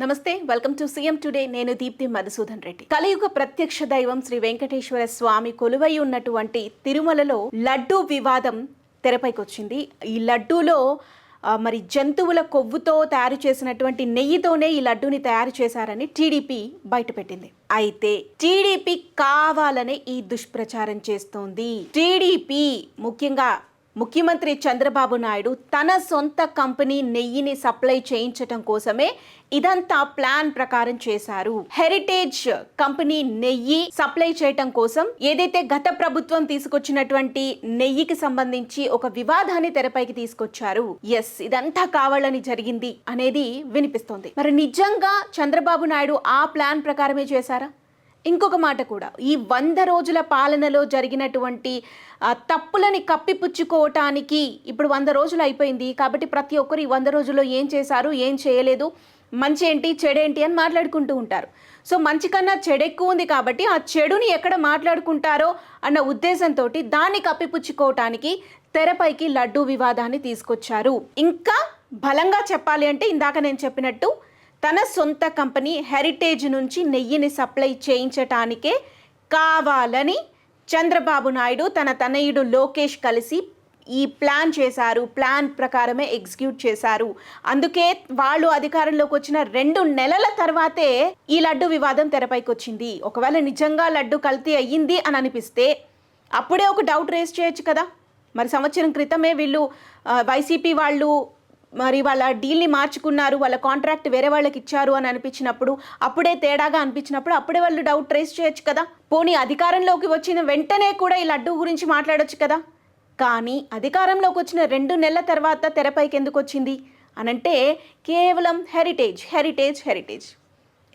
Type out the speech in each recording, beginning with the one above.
నమస్తే, welcome to CM today. నేను దీప్తి మధుసూదన్ రెడ్డి. కలియుగ ప్రత్యక్ష దైవం శ్రీ వెంకటేశ్వర స్వామి కొలువై ఉన్నటువంటి తిరుమలలో లడ్డూ వివాదం తెరపైకి వచ్చింది. ఈ లడ్డూలో మరి జంతువుల కొవ్వుతో తయారు చేసినటువంటి నెయ్యితోనే ఈ లడ్డూని తయారు చేశారని టీడీపీ బయటపెట్టింది. అయితే టీడీపీ కావాలనే ఈ దుష్ప్రచారం చేస్తోంది. టీడీపీ ముఖ్యంగా ముఖ్యమంత్రి చంద్రబాబు నాయుడు తన సొంత కంపెనీ నెయ్యిని సప్లై చేయించటం కోసమే ఇదంతా ప్లాన్ ప్రకారం చేశారు. హెరిటేజ్ కంపెనీ నెయ్యి సప్లై చేయటం కోసం ఏదైతే గత ప్రభుత్వం తీసుకొచ్చినటువంటి నెయ్యికి సంబంధించి ఒక వివాదాన్ని తెరపైకి తీసుకొచ్చారు. ఎస్, ఇదంతా కావాలని జరిగింది అనేది వినిపిస్తోంది. మరి నిజంగా చంద్రబాబు నాయుడు ఆ ప్లాన్ ప్రకారమే చేశారా? ఇంకొక మాట కూడా, ఈ 100 రోజుల పాలనలో జరిగినటువంటి తప్పులని కప్పిపుచ్చుకోవటానికి ఇప్పుడు 100 రోజులు అయిపోయింది కాబట్టి ప్రతి ఒక్కరు ఈ 100 రోజుల్లో ఏం చేశారు, ఏం చేయలేదు, మంచి ఏంటి చెడేంటి అని మాట్లాడుకుంటూ ఉంటారు. సో మంచి కన్నా చెడు ఎక్కువ ఉంది కాబట్టి ఆ చెడుని ఎక్కడ మాట్లాడుకుంటారో అన్న ఉద్దేశంతో దాన్ని కప్పిపుచ్చుకోవటానికి తెరపైకి లడ్డూ వివాదాన్ని తీసుకొచ్చారు. ఇంకా బలంగా చెప్పాలి అంటే ఇందాక నేను చెప్పినట్టు తన సొంత కంపెనీ హెరిటేజ్ నుంచి నెయ్యిని సప్లై చేయించటానికే కావాలని చంద్రబాబు నాయుడు తన తనయుడు లోకేష్ కలిసి ఈ ప్లాన్ చేశారు. ప్లాన్ ప్రకారమే ఎగ్జిక్యూట్ చేశారు. అందుకే వాళ్ళు అధికారంలోకి వచ్చిన 2 నెలల తర్వాతే ఈ లడ్డు వివాదం తెరపైకి వచ్చింది. ఒకవేళ నిజంగా లడ్డు కల్తీ అయ్యింది అని అనిపిస్తే అప్పుడే ఒక డౌట్ రేస్ చేయొచ్చు కదా. మరి సంవత్సరం క్రితమే వీళ్ళు వైసీపీ వాళ్ళు మరి వాళ్ళ డీల్ని మార్చుకున్నారు, వాళ్ళ కాంట్రాక్ట్ వేరే వాళ్ళకి ఇచ్చారు అని అనిపించినప్పుడు, అప్పుడే తేడాగా అనిపించినప్పుడు అప్పుడే వాళ్ళు డౌట్ రేస్ చేయొచ్చు కదా. పోనీ అధికారంలోకి వచ్చిన వెంటనే కూడా ఈ లడ్డు గురించి మాట్లాడొచ్చు కదా. కానీ అధికారంలోకి వచ్చిన 2 నెలల తర్వాత తెరపైకి ఎందుకు వచ్చింది అనంటే కేవలం హెరిటేజ్ హెరిటేజ్ హెరిటేజ్.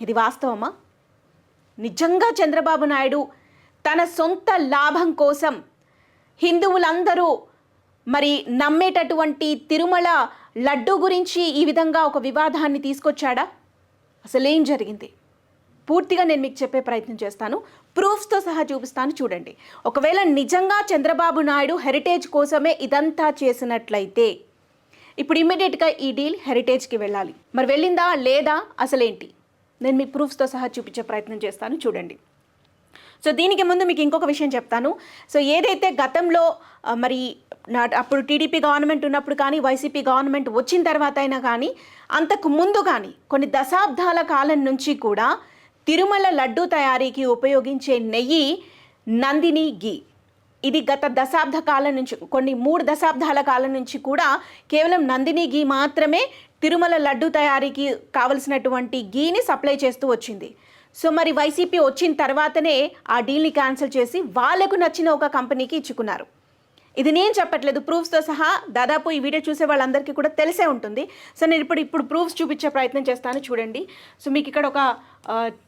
ఇది వాస్తవమా? నిజంగా చంద్రబాబు నాయుడు తన సొంత లాభం కోసం హిందువులందరూ మరి నమ్మేటటువంటి తిరుమల లడ్డు గురించి ఈ విధంగా ఒక వివాదాన్ని తీసుకొచ్చాడా? అసలు ఏం జరిగింది పూర్తిగా నేను మీకు చెప్పే ప్రయత్నం చేస్తాను. ప్రూఫ్స్తో సహా చూపిస్తాను, చూడండి. ఒకవేళ నిజంగా చంద్రబాబు నాయుడు హెరిటేజ్ కోసమే ఇదంతా చేసినట్లయితే ఇప్పుడు ఇమ్మీడియట్గా ఈ డీల్ హెరిటేజ్కి వెళ్ళాలి. మరి వెళ్ళిందా లేదా అసలేంటి నేను మీకు ప్రూఫ్స్తో సహా చూపించే ప్రయత్నం చేస్తాను, చూడండి. సో దీనికి ముందు మీకు ఇంకొక విషయం చెప్తాను. సో ఏదైతే గతంలో మరి అప్పుడు టీడీపీ గవర్నమెంట్ ఉన్నప్పుడు కానీ వైసీపీ గవర్నమెంట్ వచ్చిన తర్వాత అయినా కానీ అంతకు ముందు కానీ కొన్ని దశాబ్దాల కాలం నుంచి కూడా తిరుమల లడ్డు తయారీకి ఉపయోగించే నెయ్యి నందిని గీ. ఇది గత దశాబ్ద కాలం నుంచి, కొన్ని 3 దశాబ్దాల కాలం నుంచి కూడా కేవలం నందిని గీ మాత్రమే తిరుమల లడ్డు తయారీకి కావలసినటువంటి గీని సప్లై చేస్తూ వచ్చింది. సో మరి వైసీపీ వచ్చిన తర్వాతనే ఆ డీల్ని క్యాన్సిల్ చేసి వాళ్ళకు నచ్చిన ఒక కంపెనీకి ఇచ్చుకున్నారు. ఇది నేను చెప్పట్లేదు, ప్రూఫ్స్తో సహా దాదాపు ఈ వీడియో చూసే వాళ్ళందరికీ కూడా తెలిసే ఉంటుంది. సో నేను ఇప్పుడు ప్రూఫ్స్ చూపించే ప్రయత్నం చేస్తాను, చూడండి. సో మీకు ఇక్కడ ఒక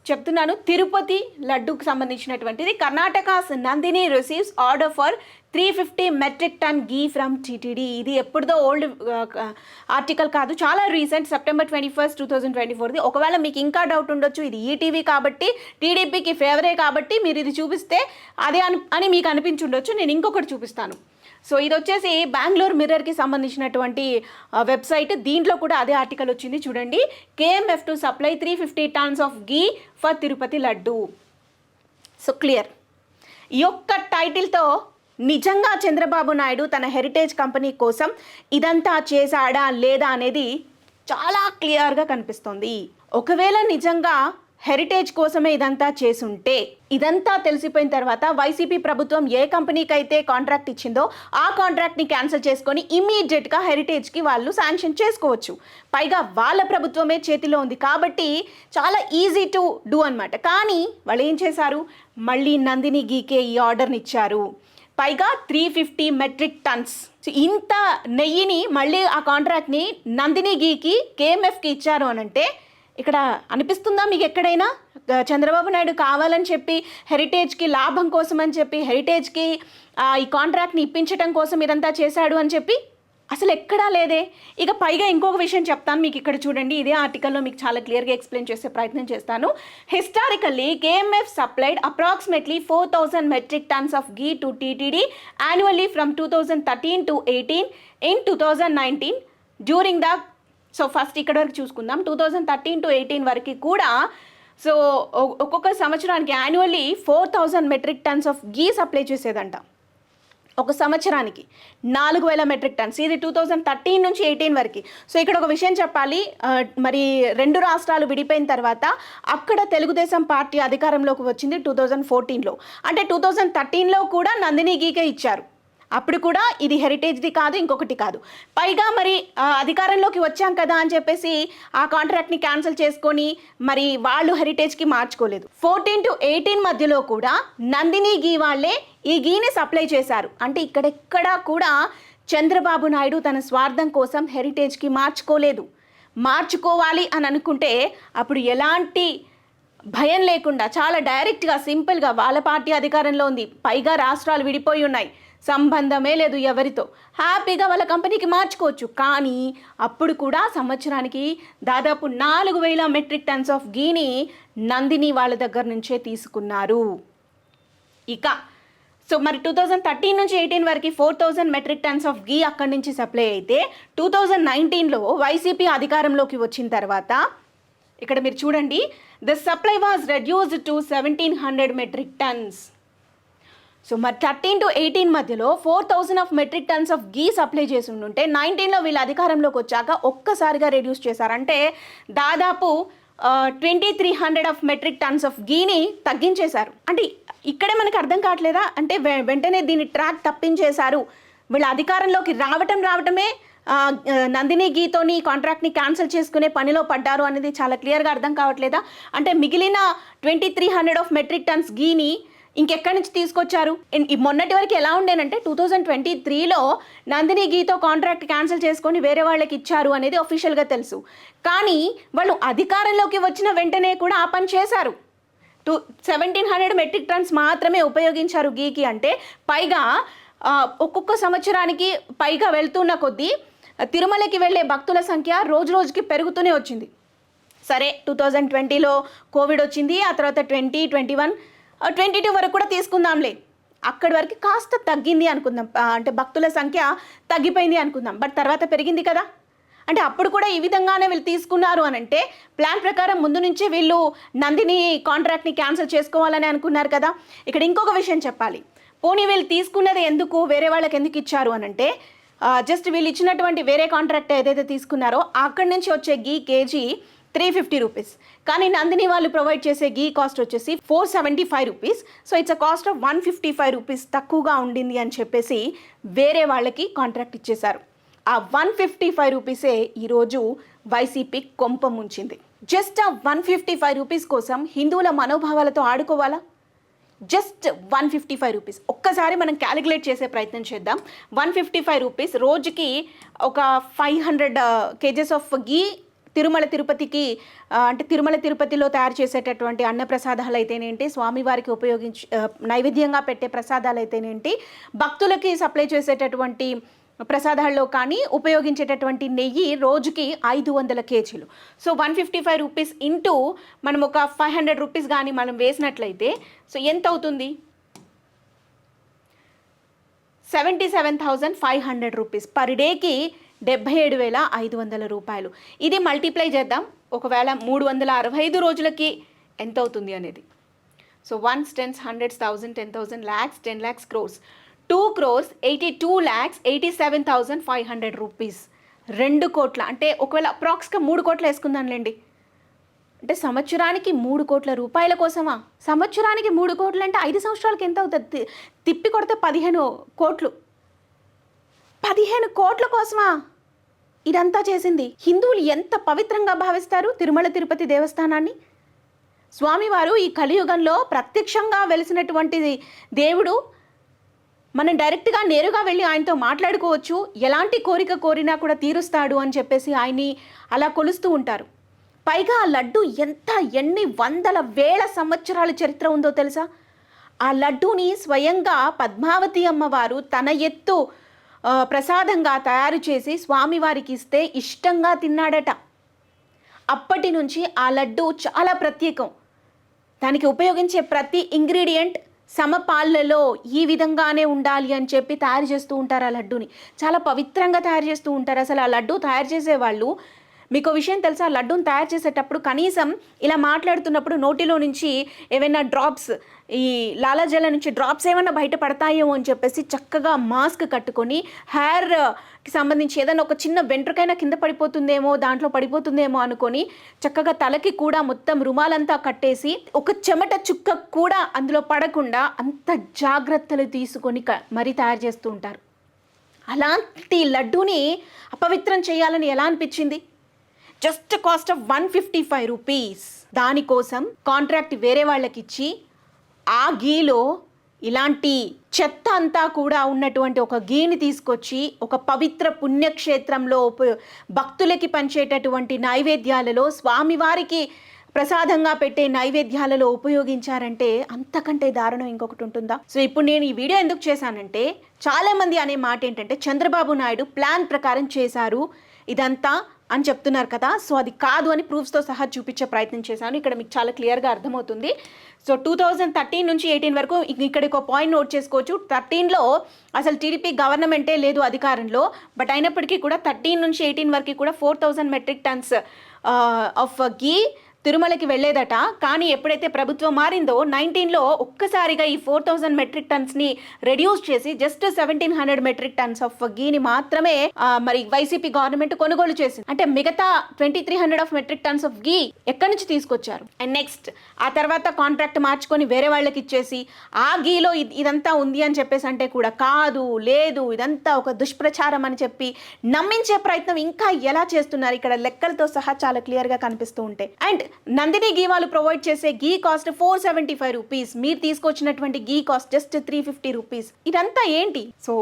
చెప్తున్నాను, తిరుపతి లడ్డూకి సంబంధించినటువంటిది. Karnataka's Nandini receives order for 350 metric ton ghee from TTD. ఇది ఎప్పుడుదో ఓల్డ్ ఆర్టికల్ కాదు, చాలా రీసెంట్, సెప్టెంబర్ 21, 2024. ఒకవేళ మీకు ఇంకా డౌట్ ఉండొచ్చు, ఇది ఈటీవీ కాబట్టి టీడీపీకి ఫేవరే కాబట్టి మీరు ఇది చూపిస్తే అదే అని మీకు అనిపించుండొచ్చు. నేను ఇంకొకటి చూపిస్తాను. సో ఇది వచ్చేసి బెంగళూరు మిర్రర్కి సంబంధించినటువంటి వెబ్సైట్. దీంట్లో కూడా అదే ఆర్టికల్ వచ్చింది, చూడండి. KMF to supply 350 tons of ghee for Tirupati laddu. So clear. ఈ యొక్క టైటిల్తో నిజంగా చంద్రబాబు నాయుడు తన హెరిటేజ్ కంపెనీ కోసం ఇదంతా చేశాడా లేదా అనేది చాలా క్లియర్గా కనిపిస్తుంది. ఒకవేళ నిజంగా హెరిటేజ్ కోసమే ఇదంతా చేసుంటే, ఇదంతా తెలిసిపోయిన తర్వాత వైసీపీ ప్రభుత్వం ఏ కంపెనీకి అయితే కాంట్రాక్ట్ ఇచ్చిందో ఆ కాంట్రాక్ట్ని క్యాన్సిల్ చేసుకొని ఇమ్మీడియట్గా హెరిటేజ్కి వాళ్ళు శాంక్షన్ చేసుకోవచ్చు. పైగా వాళ్ళ ప్రభుత్వమే చేతిలో ఉంది కాబట్టి చాలా ఈజీ టు డూ అనమాట. కానీ వాళ్ళు ఏం చేశారు, మళ్ళీ నందిని గీకే ఈ ఆర్డర్ని ఇచ్చారు. పైగా 350 మెట్రిక్ టన్స్. ఇంత నెయ్యిని మళ్ళీ ఆ కాంట్రాక్ట్ని నందిని గీకి కేఎంఎఫ్కి ఇచ్చారు అనంటే ఇక్కడ అనిపిస్తుందా మీకు ఎక్కడైనా చంద్రబాబు నాయుడు కావాలని చెప్పి హెరిటేజ్కి లాభం కోసం అని చెప్పి హెరిటేజ్కి ఈ కాంట్రాక్ట్ని ఇప్పించడం కోసం ఇదంతా చేశాడు అని చెప్పి? అసలు ఎక్కడా లేదే. ఇక పైగా ఇంకొక విషయం చెప్తాను మీకు, ఇక్కడ చూడండి. ఇదే ఆర్టికల్లో మీకు చాలా క్లియర్గా ఎక్స్ప్లెయిన్ చేసే ప్రయత్నం చేస్తాను. Historically KMF supplied approximately 4000 metric tons of ghee to TTD annually from 2013 to 18. In 2019, during the so first ఇక్కడ వరకు చూసుకుందాం. 2013 to 18 వరకు కూడా సో ఒక్కొక్క సంవత్సరానికి annually 4000 metric tons of ghee supply చేసేదంట. ఒక సంవత్సరానికి 4000 మెట్రిక్ టన్స్. ఇది 2013 నుంచి 18 వరకు. సో ఇక్కడ ఒక విషయం చెప్పాలి, మరి 2 రాష్ట్రాలు విడిపోయిన తర్వాత అక్కడ తెలుగుదేశం పార్టీ అధికారంలోకి వచ్చింది 2014లో. అంటే 2013లో కూడా నందిని గీకే ఇచ్చారు. అప్పుడు కూడా ఇది హెరిటేజ్ది కాదు, ఇంకొకటి కాదు. పైగా మరి అధికారంలోకి వచ్చాం కదా అని చెప్పేసి ఆ కాంట్రాక్ట్ని క్యాన్సిల్ చేసుకొని మరి వాళ్ళు హెరిటేజ్కి మార్చుకోలేదు. 14 to 18 మధ్యలో కూడా నందిని గీ వాళ్ళే ఈ గీని సప్లై చేశారు. అంటే ఇక్కడెక్కడా కూడా చంద్రబాబు నాయుడు తన స్వార్థం కోసం హెరిటేజ్కి మార్చుకోలేదు. మార్చుకోవాలి అని అనుకుంటే అప్పుడు ఎలాంటి భయం లేకుండా చాలా డైరెక్ట్గా సింపుల్గా వాళ్ళ పార్టీ అధికారంలో ఉంది, పైగా రాష్ట్రాలు విడిపోయి ఉన్నాయి, సంబంధమే లేదు ఎవరితో, హ్యాపీగా వాళ్ళ కంపెనీకి మార్చుకోవచ్చు. కానీ అప్పుడు కూడా సంవత్సరానికి దాదాపు 4000 మెట్రిక్ టన్స్ ఆఫ్ గీని నందిని వాళ్ళ దగ్గర నుంచే తీసుకున్నారు. ఇక సో మరి 2013 నుంచి 18 వరకు 4000 మెట్రిక్ టన్స్ ఆఫ్ గీ అక్కడి నుంచి సప్లై అయితే 2019లో వైసీపీ అధికారంలోకి వచ్చిన తర్వాత ఇక్కడ మీరు చూడండి, the supply was reduced to 1700 metric tons. So మరి 13 to 18 మధ్యలో 4000 of metric tons of ghee supply చేసి ఉంటే 19లో వీళ్ళు అధికారంలోకి వచ్చాక ఒక్కసారిగా రెడ్యూస్ చేశారంటే దాదాపు 2300 ఆఫ్ మెట్రిక్ టన్స్ ఆఫ్ గీని తగ్గించేశారు. అంటే ఇక్కడే మనకు అర్థం కావట్లేదా? అంటే వెంటనే దీన్ని ట్రాక్ తప్పించేశారు. వీళ్ళ అధికారంలోకి రావటమే నందిని గీతోని కాంట్రాక్ట్ని క్యాన్సిల్ చేసుకునే పనిలో పడ్డారు అనేది చాలా క్లియర్గా అర్థం కావట్లేదా? అంటే మిగిలిన 2300 ఆఫ్ మెట్రిక్ టన్స్ గీని ఇంకెక్కడి నుంచి తీసుకొచ్చారు? మొన్నటి వరకు ఎలా ఉండేనంటే 2023లో నందిని గీతో కాంట్రాక్ట్ క్యాన్సిల్ చేసుకొని వేరే వాళ్ళకి ఇచ్చారు అనేది అఫీషియల్గా తెలుసు. కానీ వాళ్ళు అధికారంలోకి వచ్చిన వెంటనే కూడా ఆ పని చేశారు. 1700 మెట్రిక్ టన్స్ మాత్రమే ఉపయోగించారు గీకి. అంటే పైగా ఒక్కొక్క సంవత్సరానికి పైగా వెళ్తున్న కొద్దీ తిరుమలకి వెళ్ళే భక్తుల సంఖ్య రోజు రోజుకి పెరుగుతూనే వచ్చింది. సరే 2020లో కోవిడ్ వచ్చింది, ఆ తర్వాత 2021 22 వరకు కూడా తీసుకుందాంలే, అక్కడి వరకు కాస్త తగ్గింది అనుకుందాం, అంటే భక్తుల సంఖ్య తగ్గిపోయింది అనుకుందాం. బట్ తర్వాత పెరిగింది కదా. అంటే అప్పుడు కూడా ఈ విధంగానే వీళ్ళు తీసుకున్నారు అని అంటే ప్లాన్ ప్రకారం ముందు నుంచే వీళ్ళు నందిని కాంట్రాక్ట్ని క్యాన్సిల్ చేసుకోవాలని అనుకున్నారు కదా. ఇక్కడ ఇంకొక విషయం చెప్పాలి, పోనీ వీళ్ళు తీసుకున్నది ఎందుకు, వేరే వాళ్ళకి ఎందుకు ఇచ్చారు అని అంటే జస్ట్ వీళ్ళు ఇచ్చినటువంటి వేరే కాంట్రాక్ట్ ఏదైతే తీసుకున్నారో అక్కడి నుంచి వచ్చే గీ కేజీ 350 రూపీస్. కానీ నందిని వాళ్ళు ప్రొవైడ్ చేసే గీ కాస్ట్ వచ్చేసి 475 rupees. So it's a cost of 155 rupees తక్కువగా ఉండింది అని చెప్పేసి వేరే వాళ్ళకి కాంట్రాక్ట్ ఇచ్చేశారు. ఆ 155 రూపీసే ఈరోజు వైసీపీ కొంప ముంచింది. జస్ట్ ఆ 155 రూపీస్ కోసం హిందువుల మనోభావాలతో ఆడుకోవాలా? Just 155 rupees. ఒక్కసారి మనం క్యాలిక్యులేట్ చేసే ప్రయత్నం చేద్దాం. 155 రూపీస్ రోజుకి ఒక 500 కేజెస్ ఆఫ్ గీ తిరుమల తిరుపతిలో తయారు చేసేటటువంటి అన్నప్రసాదాలు అయితేనేంటి, స్వామివారికి నైవేద్యంగా పెట్టే ప్రసాదాలు అయితేనేంటి, భక్తులకి సప్లై చేసేటటువంటి ప్రసాదాల్లో కానీ ఉపయోగించేటటువంటి నెయ్యి రోజుకి 500 కేజీలు. సో 155 రూపీస్ ఇంటూ మనం ఒక 500 రూపీస్ కానీ మనం వేసినట్లయితే సో ఎంత అవుతుంది? 77,500 రూపీస్ పర్ డేకి 77,500 రూపాయలు. ఇది మల్టిప్లై చేద్దాం, ఒకవేళ 365 రోజులకి ఎంత అవుతుంది అనేది. So 1 10 100 1000 10,000 lakhs 10 lakhs crores 2 crores 82,87,500 rupees. 2 కోట్ల అంటే ఒకవేళ అప్రాక్స్గా 3 కోట్లు వేసుకుందాంలేండి. అంటే సంవత్సరానికి 3 కోట్ల రూపాయల కోసమా? సంవత్సరానికి 3 కోట్లు అంటే 5 సంవత్సరాలకి ఎంత అవుతుంది? తిప్పి కొడితే 15 కోట్లు. 15 కోట్ల కోసమా ఇదంతా చేసింది? హిందువులు ఎంత పవిత్రంగా భావిస్తారు తిరుమల తిరుపతి దేవస్థానాన్ని. స్వామివారు ఈ కలియుగంలో ప్రత్యక్షంగా వెలిసినటువంటి దేవుడు. మనం డైరెక్ట్గా నేరుగా వెళ్ళి ఆయనతో మాట్లాడుకోవచ్చు, ఎలాంటి కోరిక కోరినా కూడా తీరుస్తాడు అని చెప్పేసి ఆయన్ని అలా కొలుస్తూ ఉంటారు. పైగా ఆ లడ్డు ఎన్ని వందల వేల సంవత్సరాల చరిత్ర ఉందో తెలుసా? ఆ లడ్డూని స్వయంగా పద్మావతి అమ్మవారు తన ఎత్తు ప్రసాదంగా తయారు చేసి స్వామివారికి ఇస్తే ఇష్టంగా తిన్నాడట. అప్పటి నుంచి ఆ లడ్డు చాలా ప్రత్యేకం. దానికి ఉపయోగించే ప్రతి ఇంగ్రీడియంట్ సమపాళ్ళలో ఈ విధంగానే ఉండాలి అని చెప్పి తయారు చేస్తూ ఉంటారు. ఆ లడ్డూని చాలా పవిత్రంగా తయారు చేస్తూ ఉంటారు. అసలు ఆ లడ్డు తయారు చేసేవాళ్ళు మీకు విషయం తెలుసా, లడ్డూని తయారు చేసేటప్పుడు కనీసం ఇలా మాట్లాడుతున్నప్పుడు నోటిలో నుంచి ఏమైనా డ్రాప్స్, ఈ లాలాజల నుంచి డ్రాప్స్ ఏమైనా బయట పడతాయేమో అని చెప్పేసి చక్కగా మాస్క్ కట్టుకొని, హెయిర్కి సంబంధించి ఏదైనా ఒక చిన్న వెంట్రుకైనా కింద పడిపోతుందేమో, దాంట్లో పడిపోతుందేమో అనుకొని చక్కగా తలకి కూడా మొత్తం రుమాలంతా కట్టేసి ఒక చెమట చుక్క కూడా అందులో పడకుండా అంత జాగ్రత్తలు తీసుకొని మరీ తయారు చేస్తూ ఉంటారు. అలాంటి లడ్డూని అపవిత్రం చేయాలని ఎలా అనిపించింది? Just cost of 155 rupees. దానికోసం కాంట్రాక్ట్ వేరే వాళ్ళకి ఇచ్చి ఆ గీలో ఇలాంటి చెత్త అంతా కూడా ఉన్నటువంటి ఒక గీని తీసుకొచ్చి ఒక పవిత్ర పుణ్యక్షేత్రంలో భక్తులకి పంచేటటువంటి నైవేద్యాలలో, స్వామివారికి ప్రసాదంగా పెట్టే నైవేద్యాలలో ఉపయోగించారంటే అంతకంటే దారుణం ఇంకొకటి ఉంటుందా? సో ఇప్పుడు నేను ఈ వీడియో ఎందుకు చేశానంటే, చాలామంది అనే మాట ఏంటంటే చంద్రబాబు నాయుడు ప్లాన్ ప్రకారం చేశారు ఇదంతా అని చెప్తున్నారు కదా. సో అది కాదు అని ప్రూఫ్స్తో సహా చూపించే ప్రయత్నం చేశాను. ఇక్కడ మీకు చాలా క్లియర్గా అర్థమవుతుంది. సో 2013 నుంచి 18 వరకు ఇక్కడ ఒక పాయింట్ నోట్ చేసుకోవచ్చు. 13లో అసలు టీడీపీ గవర్నమెంటే లేదు అధికారంలో. బట్ అయినప్పటికీ కూడా 13 నుంచి 18 వరకు కూడా 4000 మెట్రిక్ టన్స్ ఆఫ్ గీ తిరుమలకి వెళ్ళేదట. కానీ ఎప్పుడైతే ప్రభుత్వం మారిందో 19లో ఒక్కసారిగా ఈ 4000 మెట్రిక్ టన్స్ని రెడ్యూస్ చేసి జస్ట్ 1700 మెట్రిక్ టన్స్ ఆఫ్ గీని మాత్రమే మరి వైసీపీ గవర్నమెంట్ కొనుగోలు చేసింది. అంటే మిగతా 2300 ఆఫ్ మెట్రిక్ టన్స్ ఆఫ్ గీ ఎక్కడి నుంచి తీసుకొచ్చారు? అండ్ నెక్స్ట్ ఆ తర్వాత కాంట్రాక్ట్ మార్చుకొని వేరే వాళ్ళకి ఇచ్చేసి ఆ గీలో ఇదంతా ఉంది అని చెప్పేసి అంటే కూడా కాదు, లేదు, ఇదంతా ఒక దుష్ప్రచారం అని చెప్పి నమ్మించే ప్రయత్నం ఇంకా ఎలా చేస్తున్నారు? ఇక్కడ లెక్కలతో సహా చాలా క్లియర్గా కనిపిస్తూ ఉంటాయి. అండ్ నందిని గీ వాళ్ళు ప్రొవైడ్ చేసే గీ కాస్ట్ 475 రూపీస్. మీరు తీసుకొచ్చినటువంటి గీ కాస్ట్ జస్ట్ 350 రూపీస్. ఇదంతా ఏంటి? సో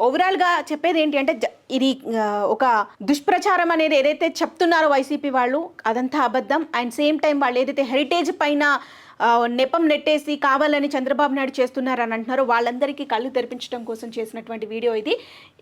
ఓవరాల్గా చెప్పేది ఏంటి అంటే, ఇది ఒక దుష్ప్రచారం అనేది ఏదైతే చెప్తున్నారో వైసీపీ వాళ్ళు, అదంతా అబద్ధం. అండ్ సేమ్ టైం వాళ్ళు ఏదైతే హెరిటేజ్ పైన నెపం నెట్టేసి కావాలని చంద్రబాబు నాయుడు చేస్తున్నారని అంటున్నారు, వాళ్ళందరికీ కళ్ళు తెరిపించడం కోసం చేసినటువంటి వీడియో ఇది.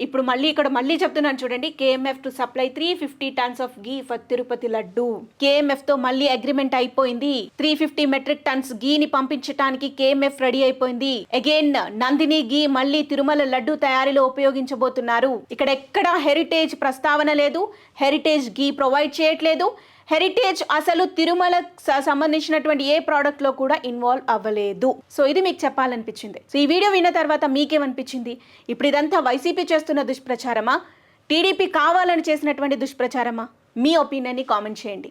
ఇప్పుడు మళ్ళీ చెప్తున్నాను చూడండి. KMF to supply 350 tons of ghee for Tirupati laddu. KMFతో మళ్ళీ అగ్రిమెంట్ అయిపోయింది. 350 మెట్రిక్ టన్స్ గీని పంపించడానికి KMF రెడీ అయిపోయింది. అగైన్ నందిని గీ మళ్ళీ తిరుమల లడ్డు తయారీలో ఉపయోగించబోతున్నారు. ఇక్కడ ఎక్కడా హెరిటేజ్ ప్రస్తావన లేదు, హెరిటేజ్ గీ ప్రొవైడ్ చేయట్లేదు. హెరిటేజ్ అసలు తిరుమల సంబంధించినటువంటి ఏ ప్రోడక్ట్లో కూడా ఇన్వాల్వ్ అవ్వలేదు. సో ఇది మీకు చెప్పాలనిపించింది. సో ఈ వీడియో విన్న తర్వాత మీకేమనిపించింది? ఇప్పుడు ఇదంతా వైసీపీ చేస్తున్న దుష్ప్రచారమా, టీడీపీ కావాలని చేసినటువంటి దుష్ప్రచారమా? మీ ఒపీనియన్ని కామెంట్ చేయండి.